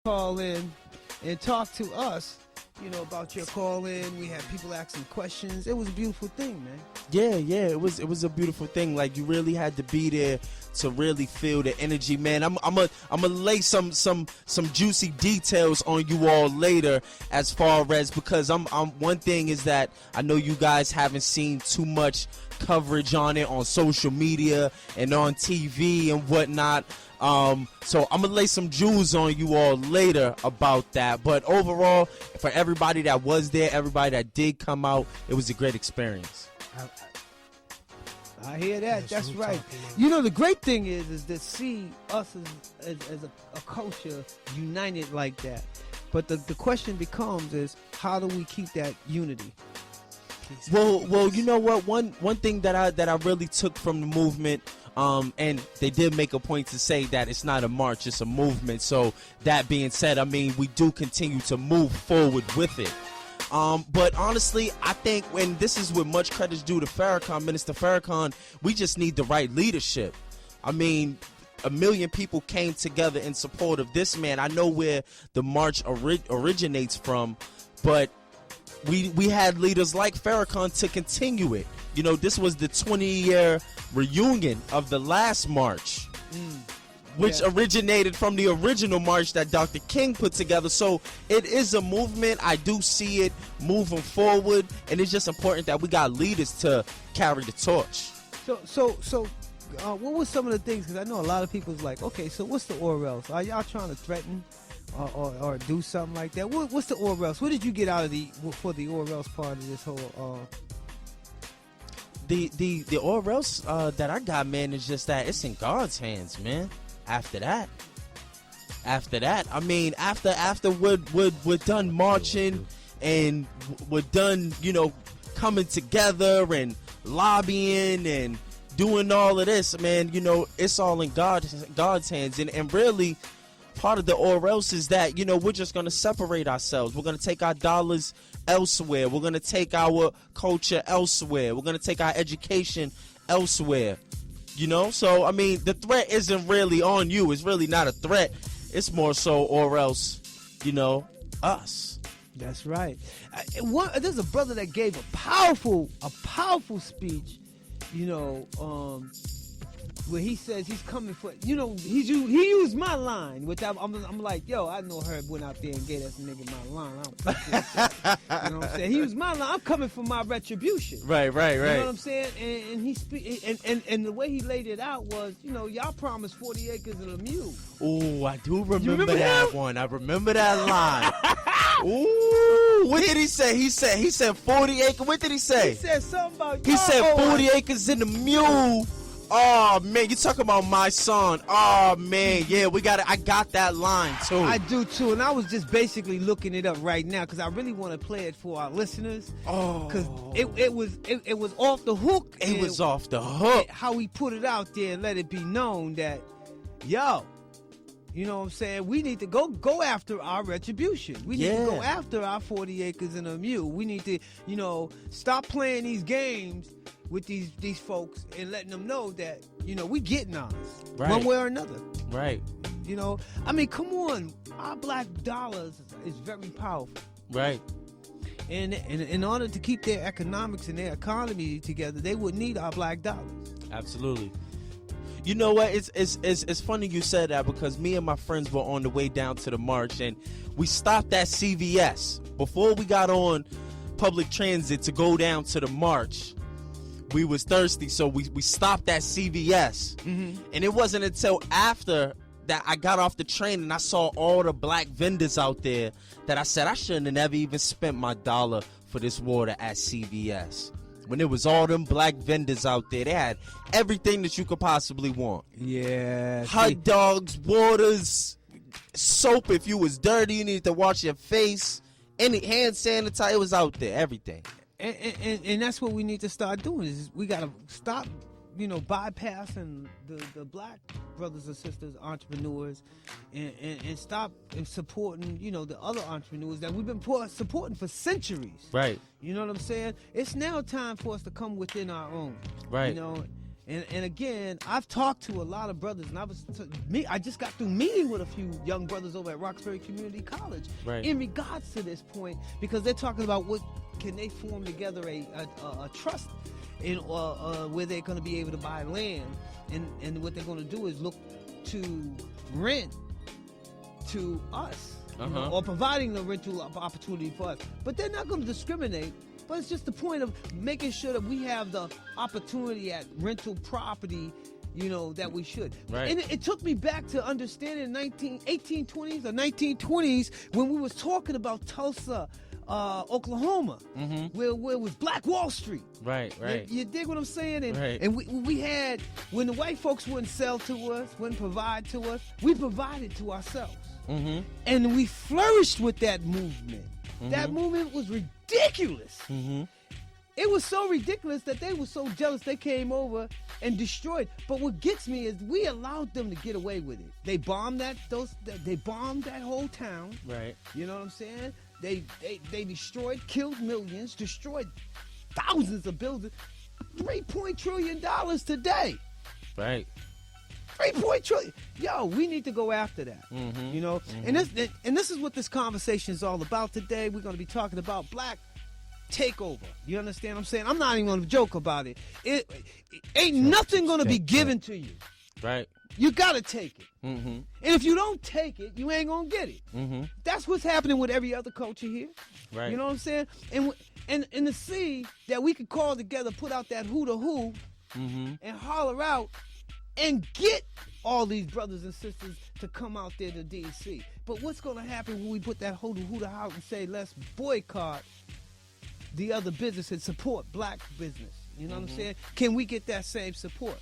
call in and talk to us, about your call in. We had people asking questions. It was a beautiful thing, man. Yeah, it was a beautiful thing. Like, you really had to be there to really feel the energy, man. I'm gonna lay some juicy details on you all later, as far as, because I'm one thing is that I know you guys haven't seen too much coverage on it on social media and on TV and whatnot. So I'm gonna lay some jewels on you all later about that. But overall, for everybody that was there, everybody that did come out, it was a great experience. I hear that. That's right. The great thing is to see us as a culture united like that. But the question becomes is, how do we keep that unity? Well, you know what? One thing that I really took from the movement, and they did make a point to say that it's not a march, it's a movement. So that being said, I mean, we do continue to move forward with it. But honestly, I think, when this is with much credit due to Farrakhan, Minister Farrakhan, we just need the right leadership. I mean, 1 million people came together in support of this man. I know where the march originates from, but we had leaders like Farrakhan to continue it. This was the 20-year reunion of the last march, which originated from the original march that Dr. King put together. So it is a movement. I do see it moving forward, and it's just important that we got leaders to carry the torch. So what were some of the things? Because I know a lot of people's like, okay, so what's the or else? Are y'all trying to threaten or do something like that? What's the or else? What did you get out of for the or else part of this whole? The or else that I got, man, is just that it's in God's hands, man. After that, I mean, after we're done marching and we're done, coming together and lobbying and doing all of this, man, it's all in God's hands. And really, part of the or else is that, we're just going to separate ourselves. We're going to take our dollars elsewhere. We're going to take our culture elsewhere. We're going to take our education elsewhere. So I mean, the threat isn't really on you. It's really not a threat. It's more so or else, us. That's right. There's a brother that gave a powerful speech, where he says he's coming for, he used my line, which I'm like, yo, I know Herb went out there and gave that nigga my line. I don't you know what I'm saying? He used my line. I'm coming for my retribution. Right. You know what I'm saying? And he and the way he laid it out was, y'all promised 40 acres and a mule. Oh, I do remember that one. I remember that line. Ooh, what did he say? He said 40 acres. What did he say? He said something about. He said 40 acres and a mule. Oh man, you talking about my son? Oh man, yeah, I got that line too. I do too, and I was just basically looking it up right now because I really want to play it for our listeners. Oh, because it was off the hook. It was off the hook. How he put it out there and let it be known that, yo, you know what I'm saying? We need to go after our retribution. We need to go after our 40 acres and a mule. We need to, stop playing these games with these folks and letting them know that, we getting ours. Right. One way or another. Right. I mean, come on. Our black dollars is very powerful. Right. And in order to keep their economics and their economy together, they would need our black dollars. Absolutely. You know what? It's funny you said that, because me and my friends were on the way down to the march, and we stopped at CVS before we got on public transit to go down to the march. We was thirsty, so we stopped at CVS. Mm-hmm. And it wasn't until after that I got off the train and I saw all the black vendors out there that I said I shouldn't have never even spent my dollar for this water at CVS. When it was all them black vendors out there, they had everything that you could possibly want. Yeah. Hot dogs, waters, soap if you was dirty, you needed to wash your face, any hand sanitizer, it was out there, everything. And that's what we need to start doing, is we got to stop, bypassing the black brothers and sisters, entrepreneurs, and stop supporting, the other entrepreneurs that we've been supporting for centuries. Right. You know what I'm saying? It's now time for us to come within our own. Right. And again, I've talked to a lot of brothers, and I just got through meeting with a few young brothers over at Roxbury Community College in regards to this point, because they're talking about what can they form together a trust in where they're going to be able to buy land, and what they're going to do is look to rent to us, you know, or providing the rental opportunity for us. But they're not going to discriminate. But it's just the point of making sure that we have the opportunity at rental property, you know, that we should. Right. And it took me back to understanding 1820s or 1920s when we was talking about Tulsa, Oklahoma, where it was Black Wall Street. Right. You dig what I'm saying? And we had, when the white folks wouldn't sell to us, wouldn't provide to us, we provided to ourselves. And we flourished with that movement. That movement was ridiculous. It was so ridiculous that they were so jealous they came over and destroyed. But what gets me is we allowed them to get away with it. They bombed they bombed that whole town. Right. You know what I'm saying? They destroyed, killed millions, destroyed thousands of buildings. $3 trillion today. Right. 3 trillion. Yo, we need to go after that. You know, and this is what this conversation is all about today. We're going to be talking about black takeover. You understand what I'm saying? I'm not even going to joke about it. It ain't nothing going to be given to you. Right. You got to take it. And if you don't take it, you ain't going to get it. That's what's happening with every other culture here. Right. You know what I'm saying? And to see that we could call together, put out that who to who, and holler out, and get all these brothers and sisters to come out there to D.C. But what's going to happen when we put that who to out and say, let's boycott the other business and support black business? You know what I'm saying? Can we get that same support?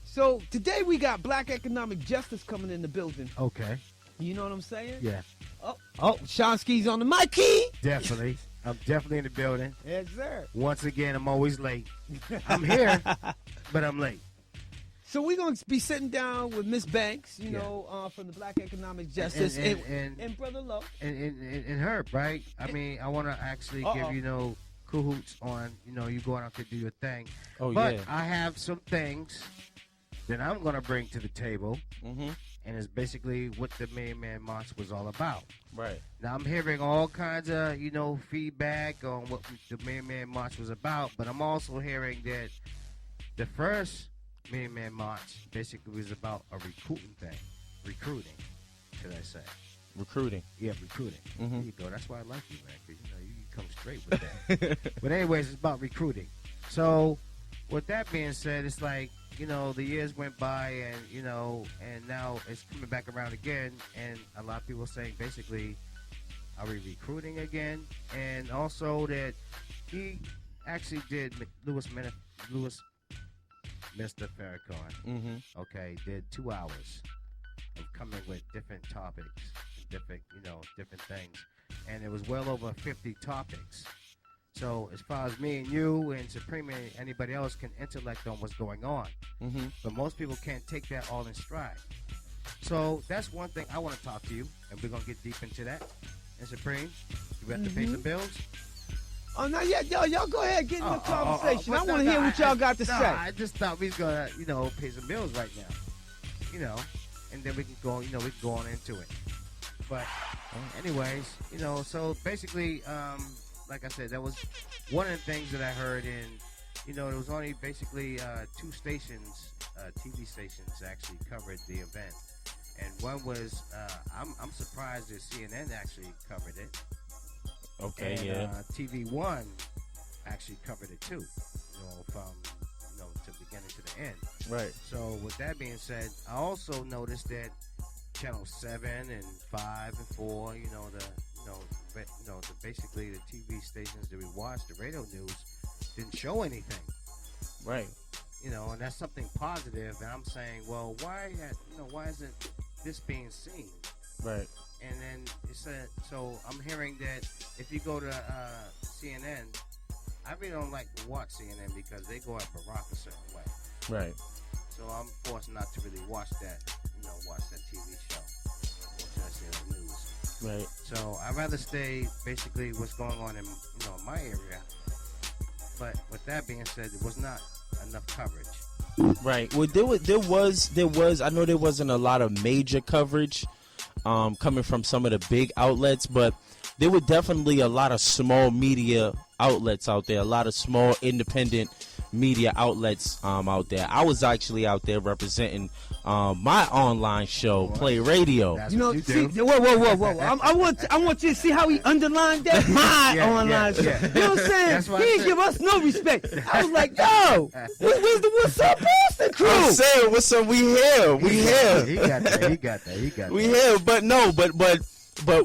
So today we got Black Economic Justice coming in the building. Okay. You know what I'm saying? Yeah. Oh, Shonsky's on the mic key. Definitely. I'm definitely in the building. Yes, sir. Once again, I'm always late. I'm here, but I'm late. So we're going to be sitting down with Miss Banks, you know, from the Black Economic Justice, and Brother Lowe. And Herb, right? I mean, I want to actually give, you know, cahoots on, you know, you going out to do your thing. But I have some things that I'm going to bring to the table, and it's basically what the Main Man March was all about. Right. Now, I'm hearing all kinds of, you know, feedback on what the Main Man March was about, but I'm also hearing that the first Main Man March basically was about a recruiting thing. Recruiting, should I say. Recruiting. Yeah, recruiting. There you go. That's why I like you, man, because, you know, you come straight with that. But anyways, it's about recruiting. So, with that being said, it's like, you know, the years went by and, you know, and now it's coming back around again. And a lot of people are saying, basically, are we recruiting again? And also that he actually did Mr. Farrakhan, okay, did 2 hours of coming with different topics, different things, and it was well over 50 topics. So as far as me and you and Supreme and anybody else can intellect on what's going on, but most people can't take that all in stride. So that's one thing I want to talk to you, and we're gonna get deep into that. And Supreme, you have to pay some bills. Oh, no, yeah, y'all go ahead, get in the conversation. I want to hear what y'all got to say. I just thought we was going to, you know, pay some bills right now, you know, and then we can go, you know, we can go on into it. But anyways, you know, so basically, like I said, that was one of the things that I heard in, you know, there was only basically 2 stations, TV stations actually covered the event. And one was, I'm surprised that CNN actually covered it. Okay, and, TV1 actually covered it too, you know, from, you know, to the beginning to the end. Right. So with that being said, I also noticed that Channel 7 and 5 and 4, you know, basically the TV stations that we watched, the radio news, didn't show anything. Right. You know, and that's something positive. And I'm saying, well, why isn't this being seen? Right. And then it said, so I'm hearing that if you go to CNN, I really don't like to watch CNN because they go at Barack a certain way. Right. So I'm forced not to really watch that TV show. Or should I say the news? Right. So I'd rather stay basically what's going on in, you know, my area. But with that being said, there was not enough coverage. Right. Well, there was. I know there wasn't a lot of major coverage coming from some of the big outlets, but there were definitely a lot of small media outlets out there, a lot of small independent media outlets out there. I was actually out there representing my online show, Play Radio. That's you know, whoa. I want you to see how he underlined that. My online show. Yeah. You know what I'm saying? He didn't give us no respect. I was like, yo, where's the What's Up Boston crew? I'm saying, what's up? We here. He got that. We here, but no, but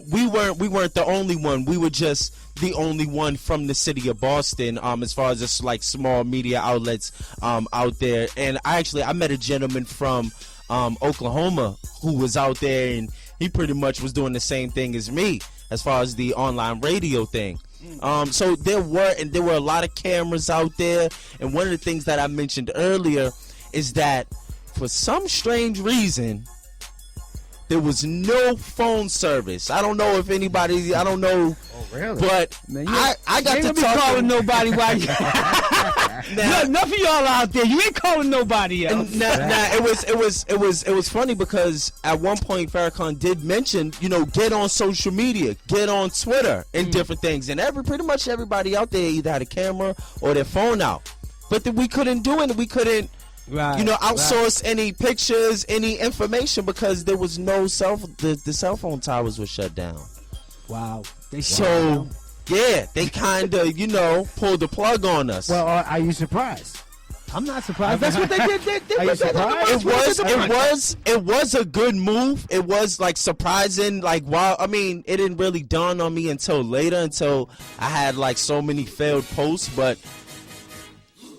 we weren't the only one. We were just the only one from the city of Boston, as far as just like small media outlets out there. And I met a gentleman from Oklahoma who was out there, and he pretty much was doing the same thing as me as far as the online radio thing. So there were a lot of cameras out there, and one of the things that I mentioned earlier is that for some strange reason there was no phone service. I don't know if anybody. I don't know. Oh, really? But man, I got to be talk calling nobody while you. Now, enough of y'all out there. You ain't calling nobody else. It was funny because at one point Farrakhan did mention, get on social media, get on Twitter and different things, and pretty much everybody out there either had a camera or their phone out, but we couldn't do it. We couldn't. Right, outsource any pictures, any information, because there was no the cell phone towers were shut down. Wow. They kind of, pulled the plug on us. Well, are you surprised? I'm not surprised. That's what they did. Are you surprised? It was a good move. It was like surprising. Like, wow. I mean, it didn't really dawn on me until later, until I had like so many failed posts, but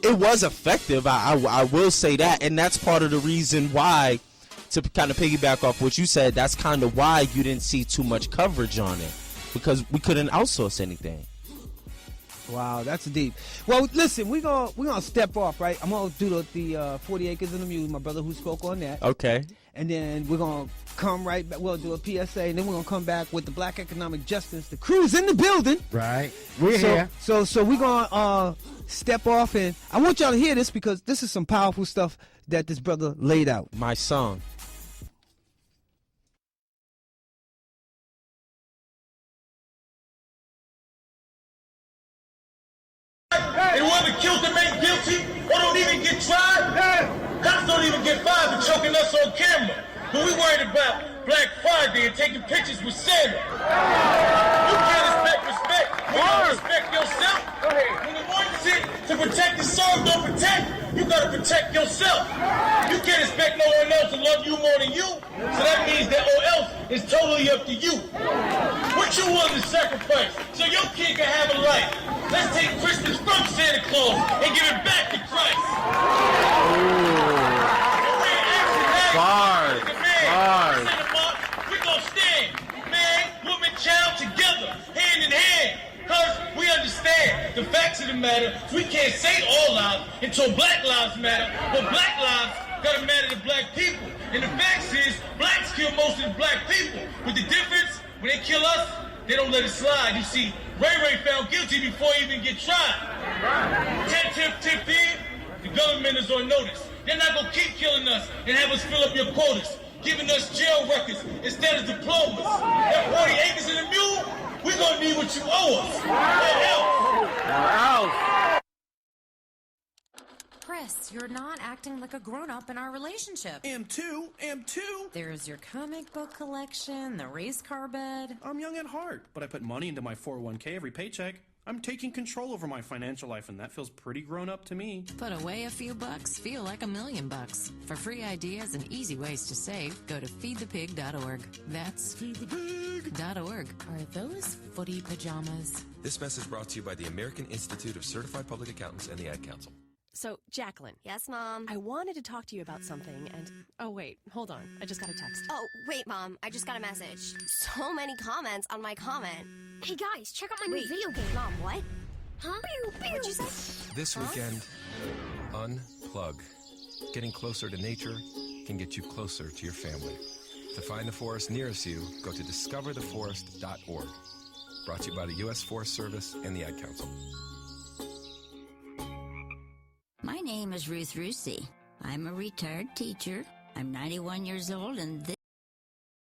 it was effective. I will say that, and that's part of the reason why, to kind of piggyback off what you said, that's kind of why you didn't see too much coverage on it, because we couldn't outsource anything. Wow, that's deep. Well, listen, we're gonna step off, right? I'm gonna do the 40 Acres and the Mule, my brother who spoke on that. Okay. And then we're gonna come right back. We'll do a PSA, and then we're gonna come back with the Black Economic Justice. The crew's in the building. Right. We're here. So we're gonna step off, and I want y'all to hear this because this is some powerful stuff that this brother laid out. My song. They wasn't killed to make guilty or don't even get tried. Cops don't even get fired for choking us on camera. But we worried about Black Friday and taking pictures with Santa. You can't expect respect when you don't respect yourself. When the one sit to protect and serve don't protect, you gotta protect yourself. You can't expect no one else to love you more than you. So that means that all else is totally up to you. What you willing to sacrifice so your kid can have a life? Let's take Christmas from Santa Claus and give it back to Christ. Bars. We're gonna stand, man, woman, child together, hand in hand. Cause we understand the facts of the matter. We can't say all lives until Black lives matter, but Black lives gotta matter to Black people. And the facts is, Blacks kill most of the Black people. But the difference, when they kill us, they don't let it slide. You see, Ray found guilty before he even get tried. 10 in, the government is on notice. They're not gonna keep killing us and have us fill up your quotas, giving us jail records instead of diplomas. That 40 acres and a mule, we're gonna need what you owe us. What else? Chris, you're not acting like a grown-up in our relationship. M2. There's your comic book collection, the race car bed. I'm young at heart, but I put money into my 401k every paycheck. I'm taking control over my financial life, and that feels pretty grown-up to me. Put away a few bucks, feel like $1 million. For free ideas and easy ways to save, go to feedthepig.org. That's feedthepig.org. Are those footy pajamas? This message brought to you by the American Institute of Certified Public Accountants and the Ad Council. So, Jacqueline. Yes, Mom? I wanted to talk to you about something, and... Oh, wait. Hold on. I just got a text. Oh, wait, Mom. I just got a message. So many comments on my comment. Hey, guys, check out my new video game. Mom, what? Huh? What'd you say? This weekend, unplug. Getting closer to nature can get you closer to your family. To find the forest nearest you, go to discovertheforest.org. Brought to you by the U.S. Forest Service and the Ad Council. My name is Ruth Rusi. I'm a retired teacher. I'm 91 years old, and this